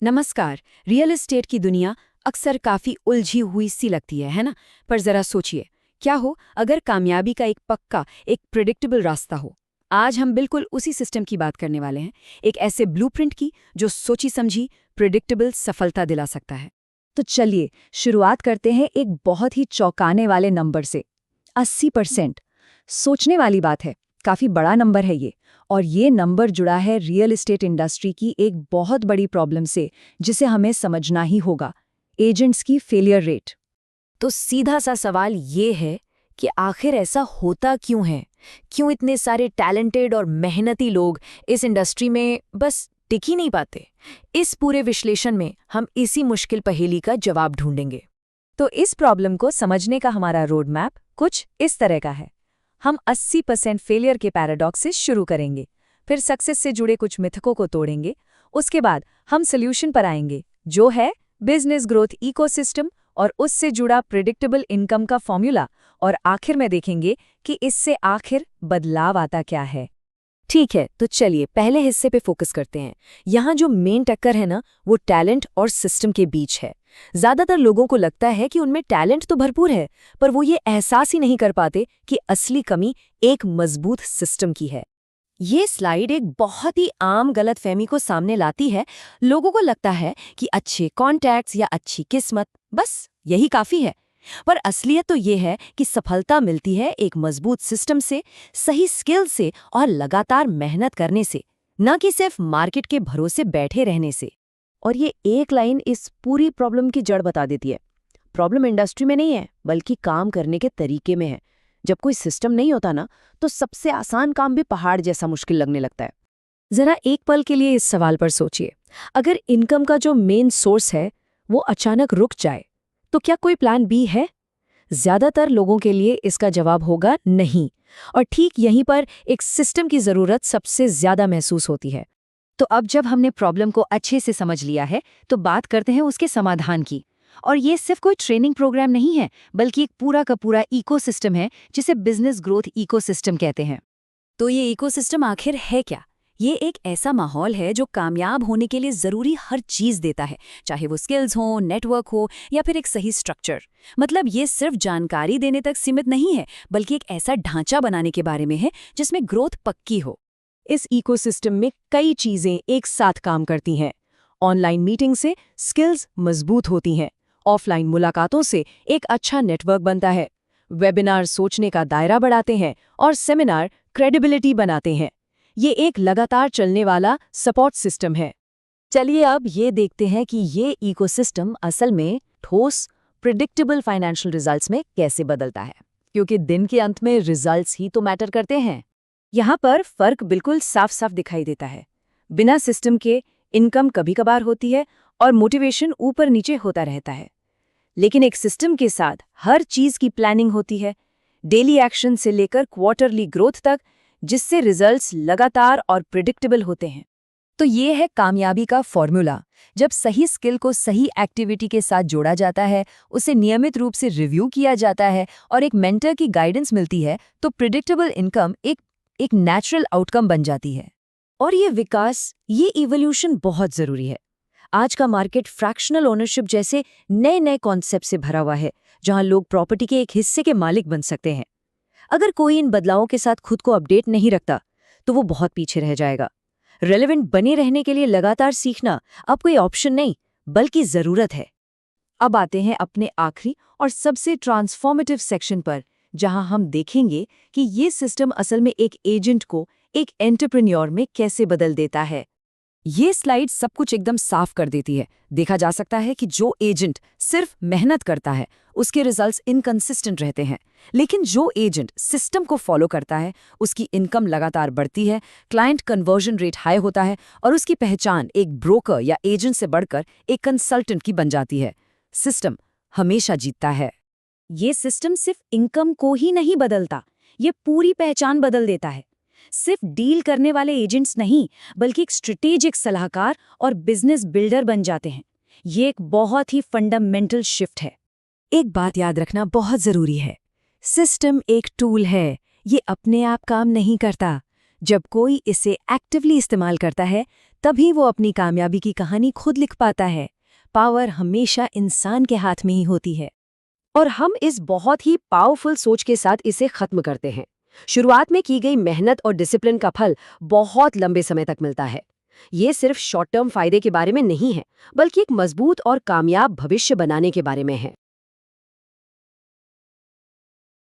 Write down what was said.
नमस्कार। Real estate की दुनिया अक्सर काफी उलझी हुई सी लगती है ना? पर जरा सोचिए, क्या हो अगर कामयाबी का एक पक्का, एक प्रिडिक्टेबल रास्ता हो। आज हम बिल्कुल उसी सिस्टम की बात करने वाले हैं, एक ऐसे ब्लूप्रिंट की जो सोची समझी प्रिडिक्टेबल सफलता दिला सकता है। तो चलिए शुरुआत करते हैं एक बहुत ही चौंकाने वाले नंबर से। 80%। सोचने वाली बात है, काफी बड़ा नंबर है ये। और ये नंबर जुड़ा है रियल एस्टेट इंडस्ट्री की एक बहुत बड़ी प्रॉब्लम से, जिसे हमें समझना ही होगा। एजेंट्स की फेलियर रेट। तो सीधा सा सवाल ये है कि आखिर ऐसा होता क्यों है? क्यों इतने सारे टैलेंटेड और मेहनती लोग इस इंडस्ट्री में बस टिक ही नहीं पाते? इस पूरे विश्लेषण में हम इसी मुश्किल पहेली का जवाब ढूंढेंगे। तो इस प्रॉब्लम को समझने का हमारा रोड मैप कुछ इस तरह का है। हम 80% फेलियर के पैराडॉक्स से शुरू करेंगे, फिर सक्सेस से जुड़े कुछ मिथकों को तोड़ेंगे। उसके बाद हम सॉल्यूशन पर आएंगे, जो है बिजनेस ग्रोथ इकोसिस्टम और उससे जुड़ा प्रिडिक्टेबल इनकम का फॉर्मूला। और आखिर में देखेंगे कि इससे आखिर बदलाव आता क्या है। ठीक है, तो चलिए पहले हिस्से पे फोकस करते हैं। यहाँ जो मेन टक्कर है ना, वो टैलेंट और सिस्टम के बीच है। ज्यादातर लोगों को लगता है कि उनमें टैलेंट तो भरपूर है, पर वो ये एहसास ही नहीं कर पाते कि असली कमी एक मजबूत सिस्टम की है। ये स्लाइड एक बहुत ही आम गलतफहमी को सामने लाती है। लोगों को लगता है कि अच्छे कॉन्टैक्ट्स या अच्छी किस्मत, बस यही काफी है। पर असलियत तो ये है कि सफलता मिलती है एक मजबूत सिस्टम से, सही स्किल से और लगातार मेहनत करने से, न कि सिर्फ मार्केट के भरोसे बैठे रहने से। और ये एक लाइन इस पूरी प्रॉब्लम की जड़ बता देती है। प्रॉब्लम इंडस्ट्री में नहीं है, बल्कि काम करने के तरीके में है। जब कोई सिस्टम नहीं होता ना, तो सबसे आसान काम भी पहाड़ जैसा मुश्किल लगने लगता है। जरा एक पल के लिए इस सवाल पर सोचिए, अगर इनकम का जो मेन सोर्स है वो अचानक रुक जाए, तो क्या कोई प्लान बी है? ज्यादातर लोगों के लिए इसका जवाब होगा नहीं। और ठीक यहीं पर एक सिस्टम की जरूरत सबसे ज्यादा महसूस होती है। तो अब जब हमने प्रॉब्लम को अच्छे से समझ लिया है, तो बात करते हैं उसके समाधान की। और ये सिर्फ कोई ट्रेनिंग प्रोग्राम नहीं है, बल्कि एक पूरा का पूरा इकोसिस्टम है, जिसे बिजनेस ग्रोथ इकोसिस्टम कहते हैं। तो ये इकोसिस्टम आखिर है क्या? ये एक ऐसा माहौल है जो कामयाब होने के लिए जरूरी हर चीज देता है, चाहे वो स्किल्स हो, नेटवर्क हो या फिर एक सही स्ट्रक्चर। मतलब ये सिर्फ जानकारी देने तक सीमित नहीं है, बल्कि एक ऐसा ढांचा बनाने के बारे में है जिसमें ग्रोथ पक्की हो। इस इकोसिस्टम में कई चीजें एक साथ काम करती हैं। ऑनलाइन मीटिंग से स्किल्स मजबूत होती हैं, ऑफलाइन मुलाकातों से एक अच्छा नेटवर्क बनता है, वेबिनार सोचने का दायरा बढ़ाते हैं और सेमिनार क्रेडिबिलिटी बनाते हैं। ये एक लगातार चलने वाला सपोर्ट सिस्टम है। चलिए अब ये देखते हैं कि ये इकोसिस्टम असल में ठोस प्रिडिक्टेबल फाइनेंशियल रिजल्ट्स में कैसे बदलता है, क्योंकि दिन के अंत में रिजल्ट्स ही तो मैटर करते हैं। यहाँ पर फर्क बिल्कुल साफ साफ दिखाई देता है। बिना सिस्टम के इनकम कभी कभार होती है और मोटिवेशन ऊपर नीचे होता रहता है, लेकिन एक सिस्टम के साथ हर चीज की प्लानिंग होती है, डेली एक्शन से लेकर क्वार्टरली ग्रोथ तक, जिससे रिजल्ट्स लगातार और प्रिडिक्टेबल होते हैं। तो ये है कामयाबी का फॉर्मूला। जब सही स्किल को सही एक्टिविटी के साथ जोड़ा जाता है, उसे नियमित रूप से रिव्यू किया जाता है और एक मेंटर की गाइडेंस मिलती है, तो प्रिडिक्टेबल इनकम एक नेचुरल आउटकम बन जाती है। और ये विकास, ये इवोल्यूशन बहुत जरूरी है। आज का मार्केट फ्रैक्शनल ओनरशिप जैसे नए नए कॉन्सेप्ट से भरा हुआ है, जहां लोग प्रॉपर्टी के एक हिस्से के मालिक बन सकते हैं। अगर कोई इन बदलावों के साथ खुद को अपडेट नहीं रखता, तो वो बहुत पीछे रह जाएगा। रेलेवेंट बने रहने के लिए लगातार सीखना अब कोई ऑप्शन नहीं, बल्कि जरूरत है। अब आते हैं अपने आखिरी और सबसे ट्रांसफॉर्मेटिव सेक्शन पर, जहां हम देखेंगे कि ये सिस्टम असल में एक एजेंट को एक एंटरप्रेन्योर में कैसे बदल देता है। ये स्लाइड सब कुछ एकदम साफ कर देती है। देखा जा सकता है कि जो एजेंट सिर्फ मेहनत करता है, उसके रिजल्ट्स इनकंसिस्टेंट रहते हैं। लेकिन जो एजेंट सिस्टम को फॉलो करता है, उसकी इनकम लगातार बढ़ती है, क्लाइंट कन्वर्जन रेट हाई होता है और उसकी पहचान एक ब्रोकर या एजेंट से बढ़कर एक कंसल्टेंट की बन जाती है। सिस्टम हमेशा जीतता है। ये सिस्टम सिर्फ इनकम को ही नहीं बदलता, ये पूरी पहचान बदल देता है। सिर्फ डील करने वाले एजेंट्स नहीं, बल्कि एक स्ट्रेटेजिक सलाहकार और बिजनेस बिल्डर बन जाते हैं। ये एक बहुत ही फंडामेंटल शिफ्ट है। एक बात याद रखना बहुत जरूरी है, सिस्टम एक टूल है, ये अपने आप काम नहीं करता। जब कोई इसे एक्टिवली इस्तेमाल करता है तभी वो अपनी कामयाबी की कहानी खुद लिख पाता है। पावर हमेशा इंसान के हाथ में ही होती है। और हम इस बहुत ही पावरफुल सोच के साथ इसे खत्म करते हैं। शुरुआत में की गई मेहनत और डिसिप्लिन का फल बहुत लंबे समय तक मिलता है। ये सिर्फ शॉर्ट टर्म फायदे के बारे में नहीं है, बल्कि एक मजबूत और कामयाब भविष्य बनाने के बारे में है।